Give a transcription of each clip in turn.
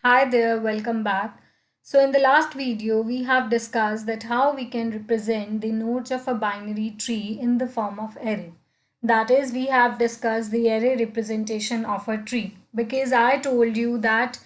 Hi there, welcome back. So in the last video, we have discussed that how we can represent the nodes of a binary tree in the form of array. That is, we have discussed the array representation of a tree because I told you that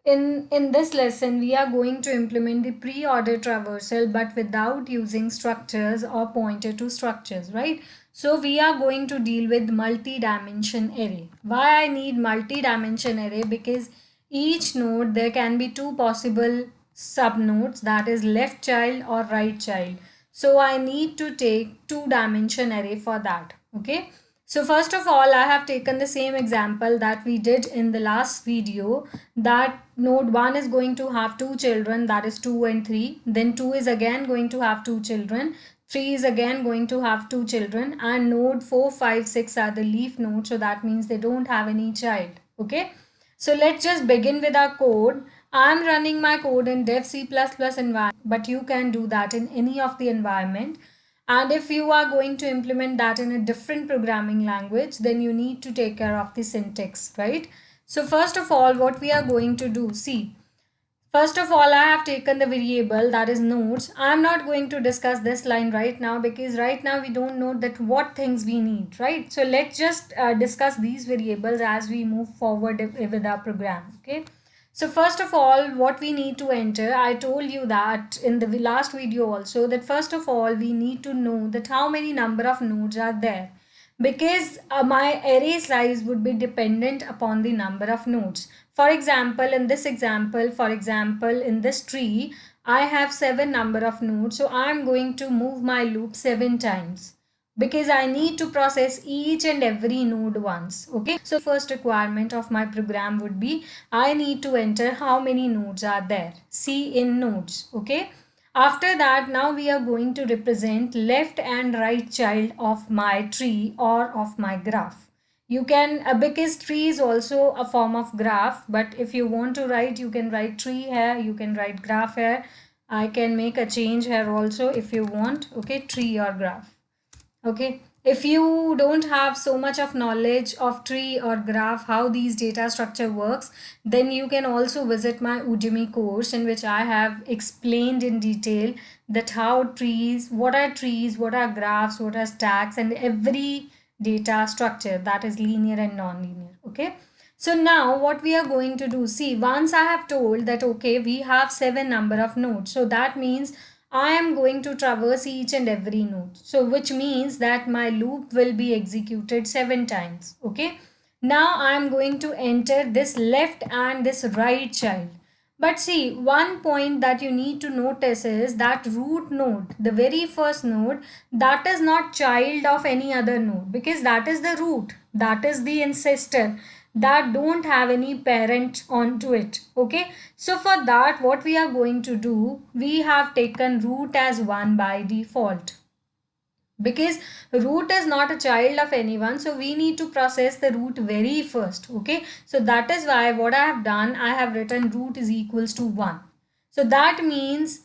in this lesson, we are going to implement the pre-order traversal but without using structures or pointer to structures, right? So we are going to deal with multi-dimension array. Why I need multi-dimension array? Because each node there can be two possible subnodes, that is left child or right child. So I need to take two-dimension array for that, okay? So first of all, I have taken the same example that we did in the last video, that node 1 is going to have two children, that is 2 and 3. Then 2 is again going to have two children. 3 is again going to have two children, and node 4, 5, 6 are the leaf nodes. So that means they don't have any child. Okay. So let's just begin with our code. I'm running my code in dev C++ environment, but you can do that in any of the environment. And if you are going to implement that in a different programming language, then you need to take care of the syntax, right? So first of all, what we are going to do, see, first of all, I have taken the variable that is nodes. I am not going to discuss this line right now because right now we don't know that what things we need, right? So let's just discuss these variables as we move forward with our program, okay? So first of all, what we need to enter, I told you that in the last video also, that first of all, we need to know that how many number of nodes are there, because my array size would be dependent upon the number of nodes. For example, in this example, in this tree, I have 7 number of nodes. So I'm going to move my loop 7 times because I need to process each and every node once. Okay. So first requirement of my program would be I need to enter how many nodes are there. C in nodes. Okay. After that, now we are going to represent left and right child of my tree or of my graph. You can, because tree is also a form of graph, but if you want to write, you can write tree here, you can write graph here. I can make a change here also if you want, okay, tree or graph. Okay, if you don't have so much of knowledge of tree or graph, how these data structure works, then you can also visit my Udemy course in which I have explained in detail that how trees, what are graphs, what are stacks, and every data structure that is linear and non-linear. Okay. So now what we are going to do, see, once I have told that, okay, we have 7 number of nodes. So that means I am going to traverse each and every node. So which means that my loop will be executed 7 times. Okay. Now I am going to enter this left and this right child. But see, one point that you need to notice is that root node, the very first node, that is not child of any other node because that is the root, that is the ancestor that don't have any parent onto it. Okay, so for that, what we are going to do, we have taken root as 1 by default because root is not a child of anyone, so we need to process the root very first. Okay, so that is why what I have done, I have written root is equals to 1. So that means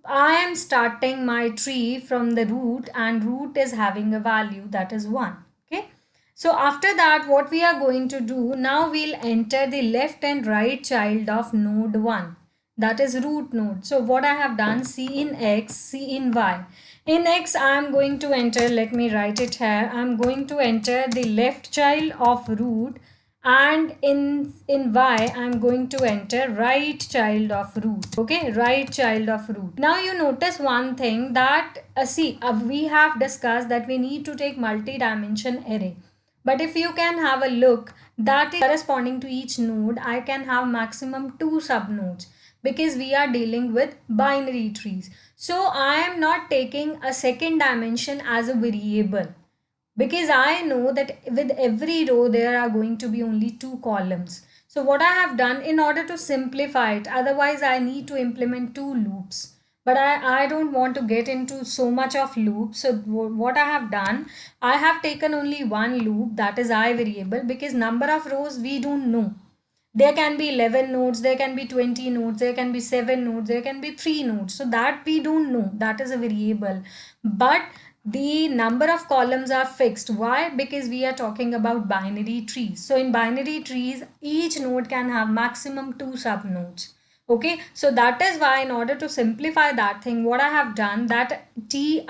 I am starting my tree from the root and root is having a value that is 1. Okay, so after that, what we are going to do, now we'll enter the left and right child of node 1, that is root node. So what I have done, C in X, C in Y. In X, I am going to enter, let me write it here, I am going to enter the left child of root, and in Y, I am going to enter right child of root. Okay, right child of root. Now you notice one thing that, we have discussed that we need to take multi-dimension array. But if you can have a look, that is corresponding to each node, I can have maximum 2 subnodes because we are dealing with binary trees. So I am not taking a second dimension as a variable because I know that with every row there are going to be only 2 columns. So what I have done, in order to simplify it, otherwise I need to implement 2 loops. But I don't want to get into so much of loops. So what I have done, I have taken only one loop, that is I variable, because number of rows we don't know. There can be 11 nodes, there can be 20 nodes, there can be 7 nodes, there can be 3 nodes. So that we don't know, that is a variable. But the number of columns are fixed. Why? Because we are talking about binary trees. So in binary trees, each node can have maximum 2 subnodes. Okay, so that is why in order to simplify that thing, what I have done, that ti,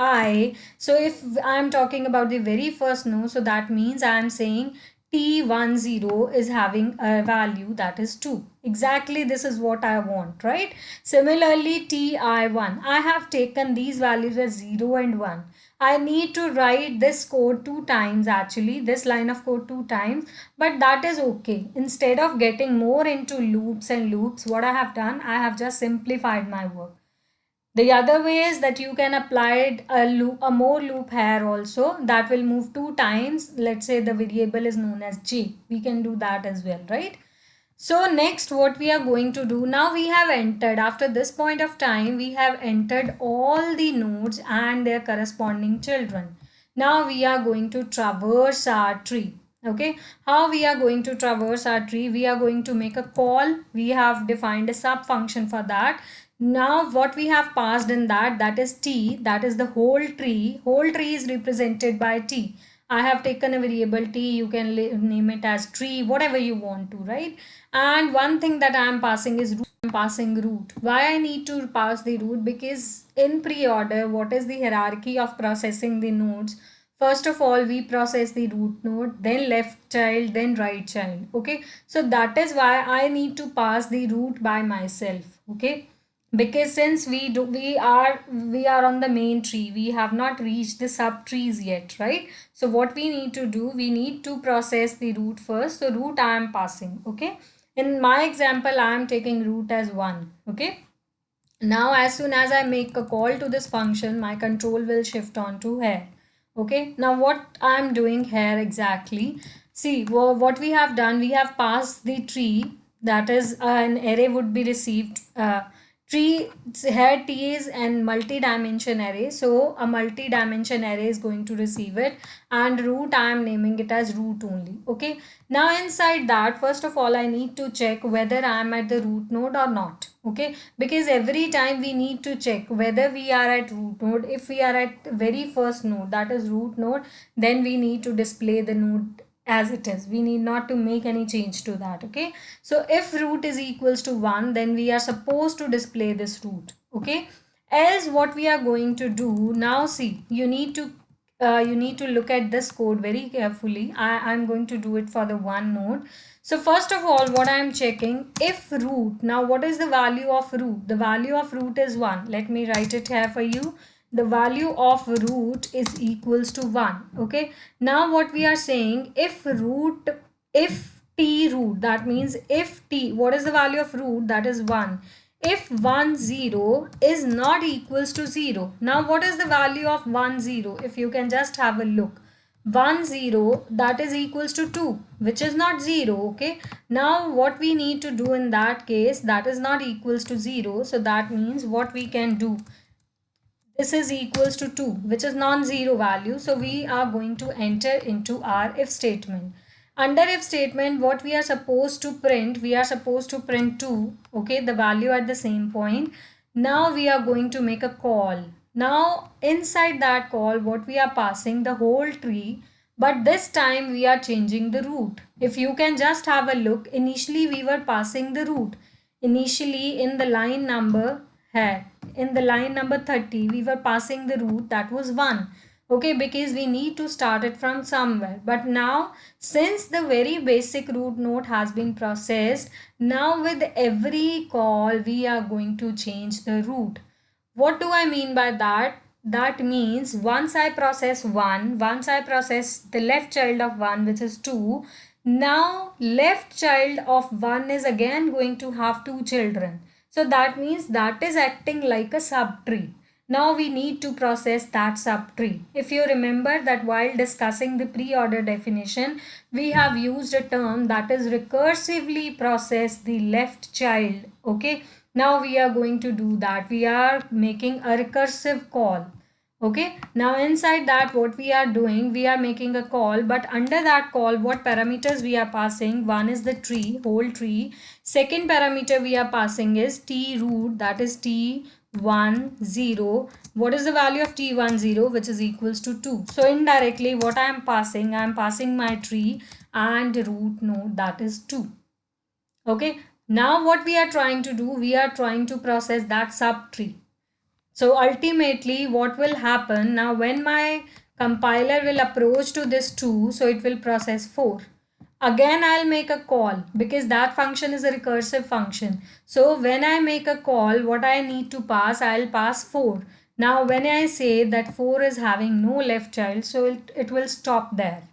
so if I am talking about the very first node, so that means I am saying t10 is having a value that is 2. Exactly, this is what I want, right? Similarly, ti1, I have taken these values as 0 and 1. I need to write this code 2 times, actually this line of code 2 times, but that is okay. Instead of getting more into loops and loops, what I have done, I have just simplified my work. The other way is that you can apply a more loop here also, that will move 2 times. Let's say the variable is known as j. We can do that as well, right? So next what we are going to do, now we have entered, after this point of time, we have entered all the nodes and their corresponding children. Now we are going to traverse our tree. Okay, how we are going to traverse our tree? We are going to make a call. We have defined a sub function for that. Now what we have passed in that, that is t, that is the whole tree. Whole tree is represented by t. I have taken a variable t, you can name it as tree, whatever you want to, right? And one thing that I am passing is root. I am passing root. Why I need to pass the root? Because in pre-order, what is the hierarchy of processing the nodes? First of all, we process the root node, then left child, then right child. Okay, so that is why I need to pass the root by myself. Okay, because since we are on the main tree, we have not reached the sub trees yet, right? So what we need to do, we need to process the root first. So root I am passing. Okay, in my example I am taking root as 1. Okay, now as soon as I make a call to this function, my control will shift on to here. Okay, now what I am doing here exactly, see, what we have done, we have passed the tree, that is an array would be received. Tree here t is an multi-dimension array, so a multi-dimension array is going to receive it, and root I am naming it as root only. Okay, now inside that, first of all I need to check whether I am at the root node or not. Okay, because every time we need to check whether we are at root node. If we are at very first node, that is root node, then we need to display the node as it is. We need not to make any change to that. Okay, so if root is equals to 1, then we are supposed to display this root. Okay, else what we are going to do now, see, you need to look at this code very carefully. I'm going to do it for the one node. So first of all, what I am checking, if root, now what is the value of root? The value of root is 1. Let me write it here for you. The value of root is equals to 1. Okay, now what we are saying, if t root, that means if t, what is the value of root? That is 1. If 1 0 is not equals to 0, now what is the value of 1 0? If you can just have a look, 1 0, that is equals to 2, which is not 0. Okay, now what we need to do in that case, that is not equals to 0, so that means what we can do, this is equals to 2, which is non-zero value. So we are going to enter into our if statement. Under if statement, what we are supposed to print, we are supposed to print 2, okay, the value at the same point. Now we are going to make a call. Now inside that call, what we are passing, the whole tree, but this time we are changing the root. If you can just have a look, initially we were passing the root. Initially in the line number here, in the line number 30, we were passing the root, that was 1. Okay, because we need to start it from somewhere. But now, since the very basic root node has been processed, now with every call we are going to change the root. What do I mean by that? That means once I process 1, once I process the left child of 1, which is 2, now left child of 1 is again going to have 2 children. So that means that is acting like a subtree. Now we need to process that subtree. If you remember that while discussing the pre-order definition, we have used a term that is recursively process the left child. Okay, now we are going to do that. We are making a recursive call. Okay, now inside that, what we are doing, we are making a call, but under that call, what parameters we are passing? One is the tree, whole tree. Second parameter we are passing is t root, that is t 1 0. What is the value of t1 0, which is equals to 2? So indirectly what I am passing my tree and root node, that is 2. Okay, now what we are trying to do, we are trying to process that subtree. So ultimately what will happen now, when my compiler will approach to this 2, so it will process 4. Again I'll make a call because that function is a recursive function. So when I make a call, what I need to pass, I'll pass 4. Now when I say that 4 is having no left child, so it will stop there.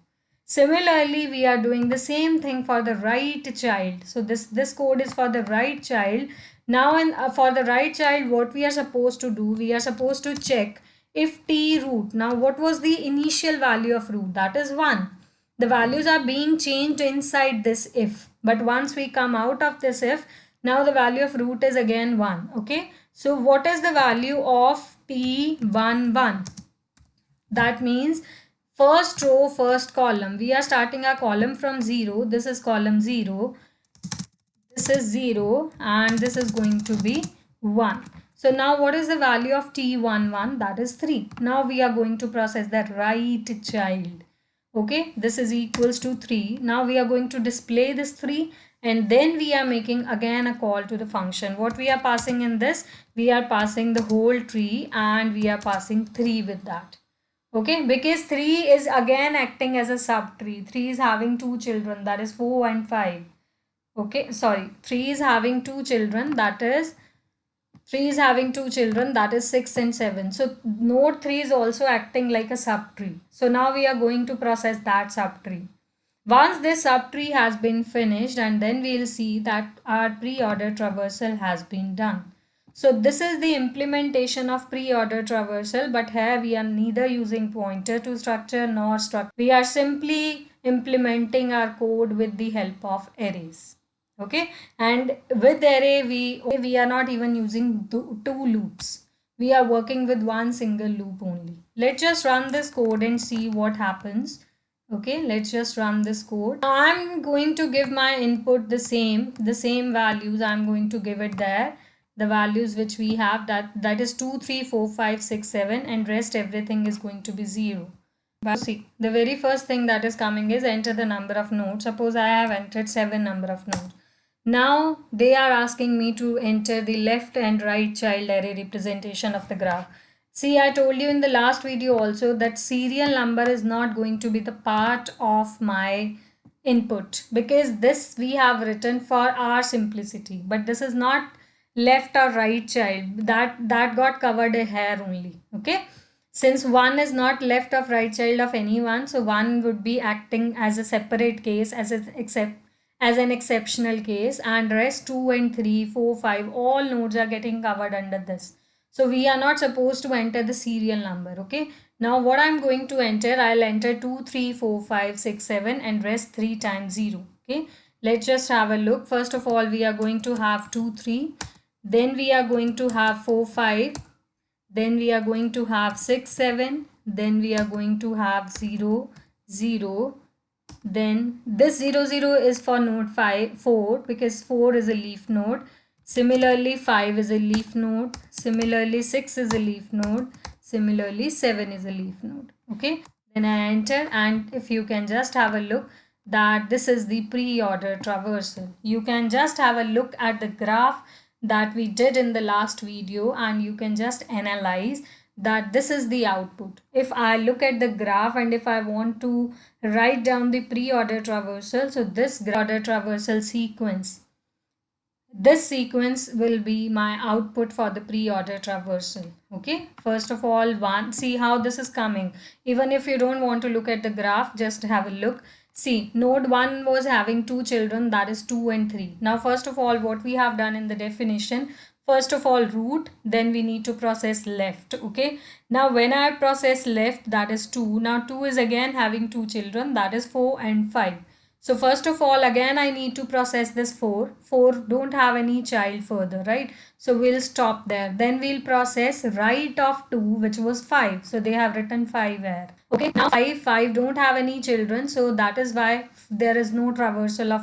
Similarly, we are doing the same thing for the right child. So this code is for the right child. Now for the right child, what we are supposed to do, we are supposed to check if t root. Now what was the initial value of root? That is 1. The values are being changed inside this if. But once we come out of this if, now the value of root is again 1. Okay. So what is the value of t11? That means first row, first column. We are starting our column from 0. This is column 0. This is 0 and this is going to be 1. So now what is the value of t11? That is 3. Now we are going to process that right child. Okay, this is equals to 3. Now we are going to display this 3 and then we are making again a call to the function. What we are passing in this? We are passing the whole tree and we are passing 3 with that. Okay, because 3 is again acting as a subtree. 3 is having two children, that is 4 and 5. Okay, sorry, 3 is having two children, that is 6 and 7. So node 3 is also acting like a subtree. So now we are going to process that subtree. Once this subtree has been finished, and then we will see that our pre-order traversal has been done. So this is the implementation of pre-order traversal, but here we are neither using pointer to structure nor structure. We are simply implementing our code with the help of arrays. Okay, and with array we are not even using two loops. We are working with one single loop only. Let's just run this code and see what happens. Okay, let's just run this code. I'm going to give my input the same values. I'm going to give it there, the values which we have, that is 2 3 4 5 6 7, and rest everything is going to be 0. But see, the very first thing that is coming is enter the number of nodes. Suppose I have entered 7 number of nodes. Now they are asking me to enter the left and right child array representation of the graph. See, I told you in the last video also that serial number is not going to be the part of my input, because this we have written for our simplicity, but this is not left or right child. That got covered here only. Okay, since 1 is not left or right child of anyone, so 1 would be acting as a separate case, as an exceptional case, and rest 2 and 3 4 5 all nodes are getting covered under this. So we are not supposed to enter the serial number. Okay, now what I'm going to enter, I'll enter 2 3 4 5 6 7 and rest 3 times 0. Okay, let's just have a look. First of all, we are going to have 2 3, then we are going to have 4 5, then we are going to have 6 7, then we are going to have 0 0. Then this 0 0 is for node 4, because 4 is a leaf node. Similarly 5 is a leaf node. Similarly 6 is a leaf node. Similarly 7 is a leaf node. Okay, then I enter, and if you can just have a look, that this is the pre-order traversal. You can just have a look at the graph that we did in the last video and you can just analyze that this is the output. If I look at the graph and if I want to write down the pre-order traversal, so this order traversal sequence, this sequence will be my output for the pre-order traversal. Okay, first of all, see how this is coming. Even if you don't want to look at the graph, just have a look. See, node 1 was having two children, that is 2 and 3. Now first of all, what we have done in the definition, first of all root, then we need to process left. Okay, now when I process left, that is 2. Now 2 is again having two children, that is 4 and 5. So first of all, again I need to process this 4. 4 don't have any child further, right? So we'll stop there. Then we'll process right of 2, which was 5. So they have written 5 here. Okay, now 5 don't have any children, so that is why there is no traversal of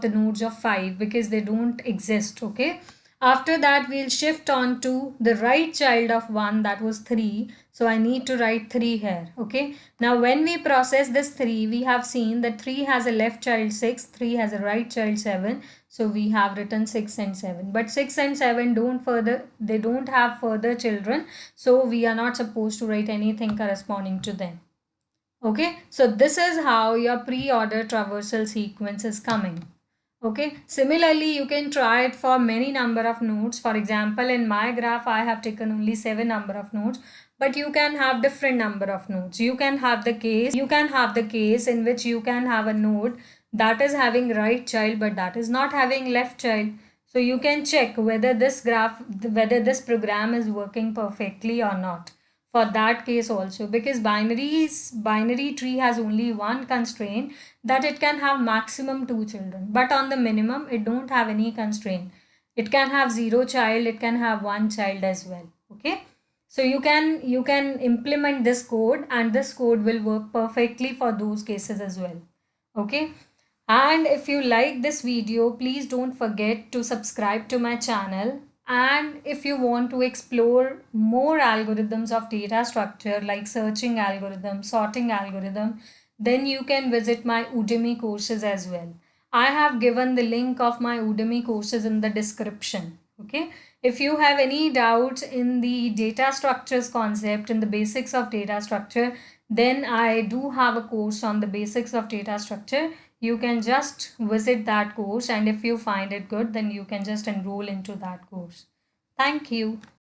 the nodes of 5, because they don't exist. Okay, After that, we'll shift on to the right child of 1, that was 3. So I need to write 3 here. Okay. Now when we process this 3, we have seen that 3 has a left child 6, 3 has a right child 7. So we have written 6 and 7. But 6 and 7 they don't have further children. So we are not supposed to write anything corresponding to them. Okay. So this is how your pre-order traversal sequence is coming. Okay, similarly you can try it for many number of nodes. For example, in my graph I have taken only 7 number of nodes, but you can have different number of nodes. You can have the case in which you can have a node that is having right child but that is not having left child. So you can check whether this program is working perfectly or not for that case also, because binary tree has only one constraint, that it can have maximum 2 children, but on the minimum it don't have any constraint. It can have 0 child, it can have 1 child as well. Okay, so you can implement this code and this code will work perfectly for those cases as well. Okay, and if you like this video, please don't forget to subscribe to my channel. And if you want to explore more algorithms of data structure like searching algorithm, sorting algorithm, then you can visit my Udemy courses as well. I have given the link of my Udemy courses in the description. Okay. If you have any doubts in the data structures concept, in the basics of data structure, then I do have a course on the basics of data structure. You can just visit that course, and if you find it good, then you can just enroll into that course. Thank you.